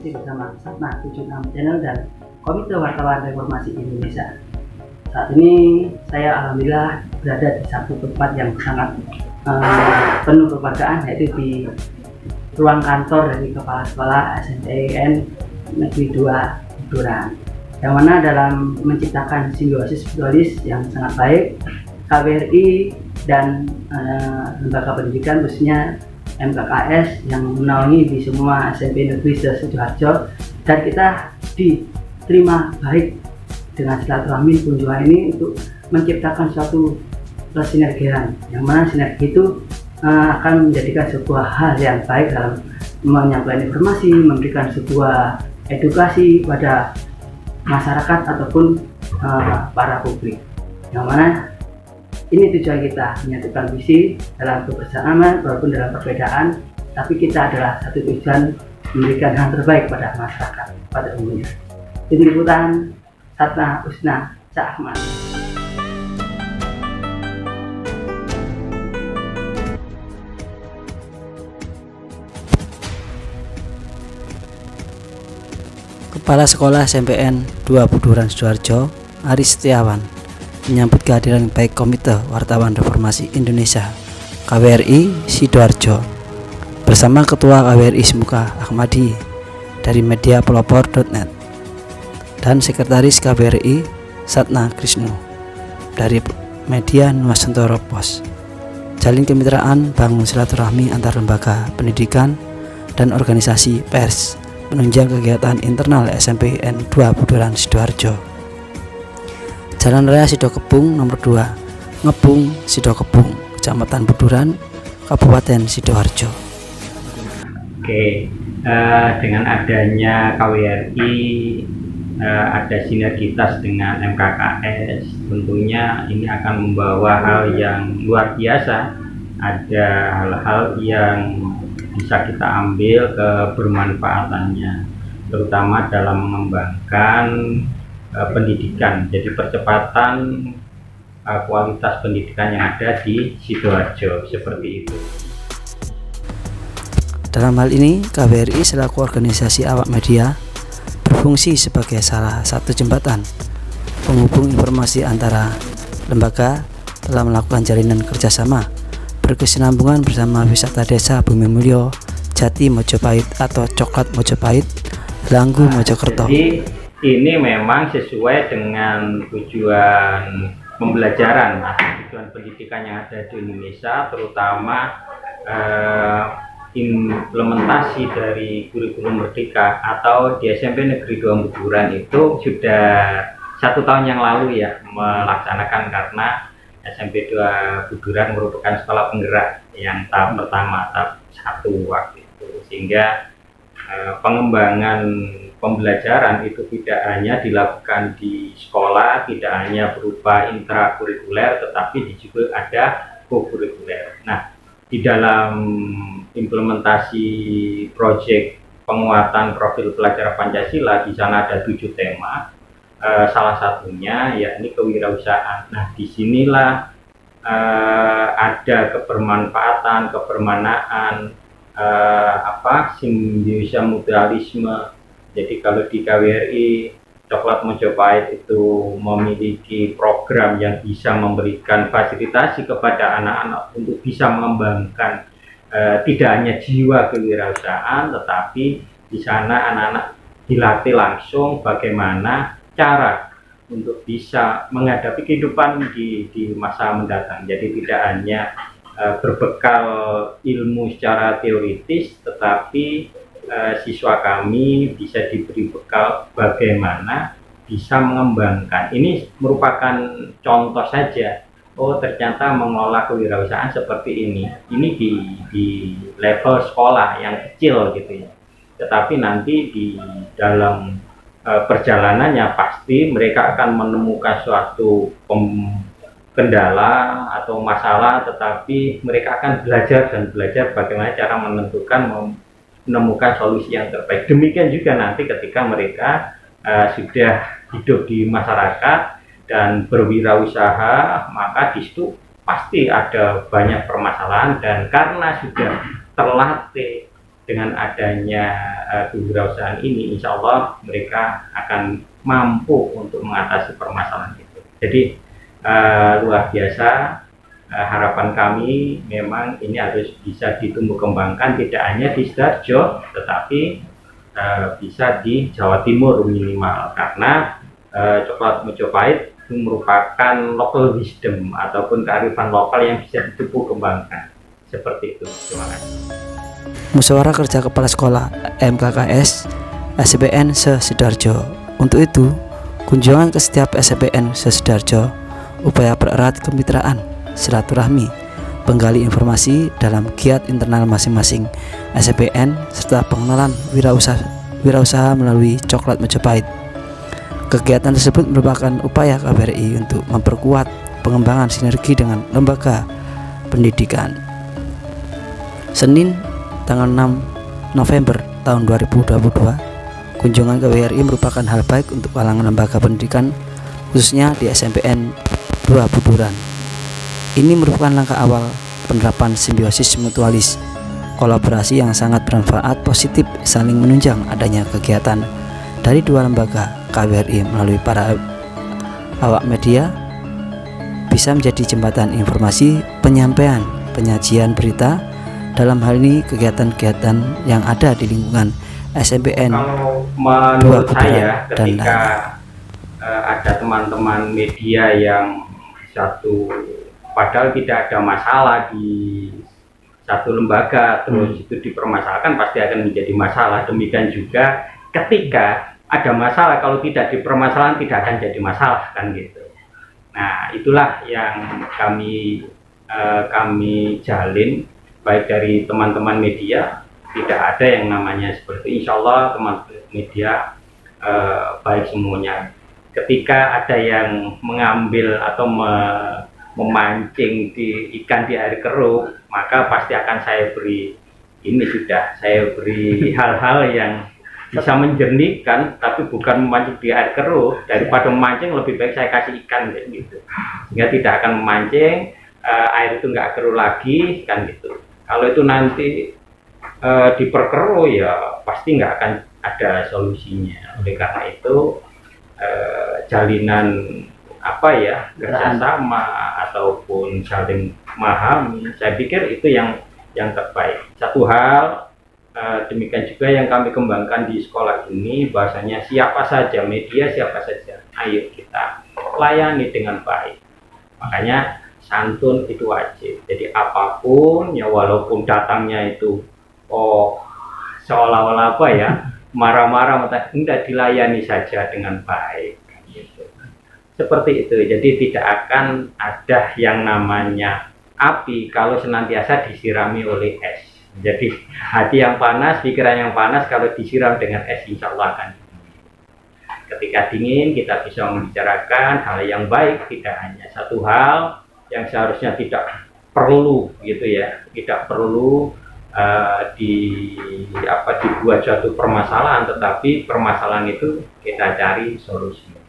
masih bersama Satna 76 Channel dan Komite Wartawan Reformasi Indonesia. Saat ini saya alhamdulillah berada di satu tempat yang sangat penuh kebahagiaan, yaitu di ruang kantor dari Kepala Sekolah SMPN Negeri 2 Buturan, yang mana dalam menciptakan simbiosis mutualis yang sangat baik, KBRI dan lembaga pendidikan khususnya MKKS yang menaungi di semua SMP Negeri Sidoarjo, dan kita diterima baik dengan silaturahmi kunjungan ini untuk menciptakan suatu sinergian, yang mana sinergi itu akan menjadikan sebuah hal yang baik dalam menyampaikan informasi, memberikan sebuah edukasi pada masyarakat ataupun para publik, yang mana ini tujuan kita menyatukan visi dalam kebersamaan walaupun dalam perbedaan, tapi kita adalah satu tujuan memberikan yang terbaik pada masyarakat pada umumnya. Tim Liputan Satna Usna Cahman. Kepala Sekolah SMPN 2 Buturan Sidoarjo, Ari Setiawan, menyambut kehadiran baik Komite Wartawan Reformasi Indonesia KBRI Sidoarjo bersama Ketua KBRI Semuka Ahmadi dari media pelopor.net dan Sekretaris KBRI Satna Krisno dari media Nuasantoro Pos. Jalin kemitraan, bangun silaturahmi antar lembaga pendidikan dan organisasi pers, menunjang kegiatan internal SMPN 2 Buturan Sidoarjo. Jalan Raya Sidokebung nomor 2, Ngebung Sidokebung, Kecamatan Buturan, Kabupaten Sidoarjo. Oke, dengan adanya KWRI, ada sinergitas dengan MKKS, tentunya ini akan membawa hal yang luar biasa. Ada hal-hal yang bisa kita ambil kebermanfaatannya, terutama dalam mengembangkan pendidikan, jadi percepatan kualitas pendidikan yang ada di Sidoarjo, seperti itu. Dalam hal ini, KBRI selaku organisasi awak media berfungsi sebagai salah satu jembatan penghubung informasi antara lembaga dalam melakukan jalinan kerjasama berkesinambungan bersama wisata desa Bumi Mulyo, Jati Mojopahit atau Coklat Mojopahit, Langgu Mojokerto. Jadi ini memang sesuai dengan tujuan pembelajaran, tujuan pendidikan yang ada di Indonesia, terutama implementasi dari kurikulum Merdeka atau di SMP Negeri 2 Buturan itu sudah 1 tahun yang lalu ya melaksanakan, karena SMP 2 Buturan merupakan sekolah penggerak yang tahap pertama, tahap 1 waktu itu, sehingga pengembangan pembelajaran itu tidak hanya dilakukan di sekolah, tidak hanya berupa intrakurikuler, tetapi juga ada kokurikuler. Nah, di dalam implementasi proyek penguatan profil pelajar Pancasila, di sana ada 7 tema. Salah satunya yakni kewirausahaan. Nah, disinilah ada kebermanfaatan, kebermanaan, simbiosis mutualisme. Jadi kalau di KWRI Coklat Mojopahit itu memiliki program yang bisa memberikan fasilitasi kepada anak-anak untuk bisa mengembangkan tidak hanya jiwa kewirausahaan, tetapi di sana anak-anak dilatih langsung bagaimana cara untuk bisa menghadapi kehidupan di masa mendatang. Jadi tidak hanya berbekal ilmu secara teoritis, tetapi siswa kami bisa diberi bekal bagaimana bisa mengembangkan. Ini merupakan contoh saja. Oh, ternyata mengelola kewirausahaan seperti ini. Ini di level sekolah yang kecil gitu ya. Tetapi nanti di dalam perjalanannya pasti mereka akan menemukan suatu kendala atau masalah, tetapi mereka akan belajar bagaimana cara menemukan solusi yang terbaik. Demikian juga nanti ketika mereka sudah hidup di masyarakat dan berwirausaha, maka di situ pasti ada banyak permasalahan, dan karena sudah terlatih dengan adanya kewirausahaan ini, insya Allah mereka akan mampu untuk mengatasi permasalahan itu. Jadi luar biasa. Harapan kami memang ini harus bisa ditumbuh kembangkan tidak hanya di Sidoarjo tetapi bisa di Jawa Timur minimal, karena coklat Mojopahit itu merupakan local wisdom ataupun kearifan lokal yang bisa ditumbuh kembangkan seperti itu. Terima kasih. Musyawarah Kerja Kepala Sekolah MKKS SMPN se-Sidoarjo. Untuk itu, kunjungan ke setiap SMPN se-Sidoarjo, upaya pererat kemitraan, silaturahmi, penggali informasi dalam giat internal masing-masing SMPN, serta pengenalan wirausaha melalui coklat Mojopahit. Kegiatan tersebut merupakan upaya KBRI untuk memperkuat pengembangan sinergi dengan lembaga pendidikan. Senin, tanggal 6 November tahun 2022, kunjungan ke KBRI merupakan hal baik untuk kalangan lembaga pendidikan, khususnya di SMPN 2 Buduran. Ini merupakan langkah awal penerapan simbiosis mutualis, kolaborasi yang sangat bermanfaat positif, saling menunjang. Adanya kegiatan dari dua lembaga KBRI melalui para awak media bisa menjadi jembatan informasi, penyampaian, penyajian berita, dalam hal ini kegiatan-kegiatan yang ada di lingkungan SMPN. Kalau menurut saya, dan ketika ada teman-teman media yang satu padahal tidak ada masalah di satu lembaga terus itu dipermasalahkan, pasti akan menjadi masalah. Demikian juga ketika ada masalah, kalau tidak dipermasalahkan tidak akan jadi masalah, kan gitu. Nah, itulah yang kami jalin baik dari teman-teman media. Tidak ada yang namanya seperti, insya Allah teman-teman media baik semuanya. Ketika ada yang mengambil atau memancing di ikan di air keruh, maka pasti akan saya beri hal-hal yang bisa menjernihkan, tapi bukan memancing di air keruh. Daripada memancing, lebih baik saya kasih ikan gitu, sehingga tidak akan memancing, air itu nggak keruh lagi, kan gitu. Kalau itu nanti diperkeruh, ya pasti nggak akan ada solusinya. Oleh karena itu jalinan kerjasama ataupun saling memahami, saya pikir itu yang terbaik. Satu hal demikian juga yang kami kembangkan di sekolah ini, bahasanya siapa saja media, siapa saja, ayo kita layani dengan baik. Makanya santun itu wajib. Jadi apapun ya, walaupun datangnya itu seolah-olah marah-marah, tidak dilayani saja dengan baik. Seperti itu. Jadi tidak akan ada yang namanya api kalau senantiasa disirami oleh es. Jadi hati yang panas, pikiran yang panas, kalau disiram dengan es, insya Allah akan dingin. Ketika dingin, kita bisa membicarakan hal yang baik, tidak hanya satu hal yang seharusnya tidak perlu gitu ya, tidak perlu dibuat suatu permasalahan, tetapi permasalahan itu kita cari solusi.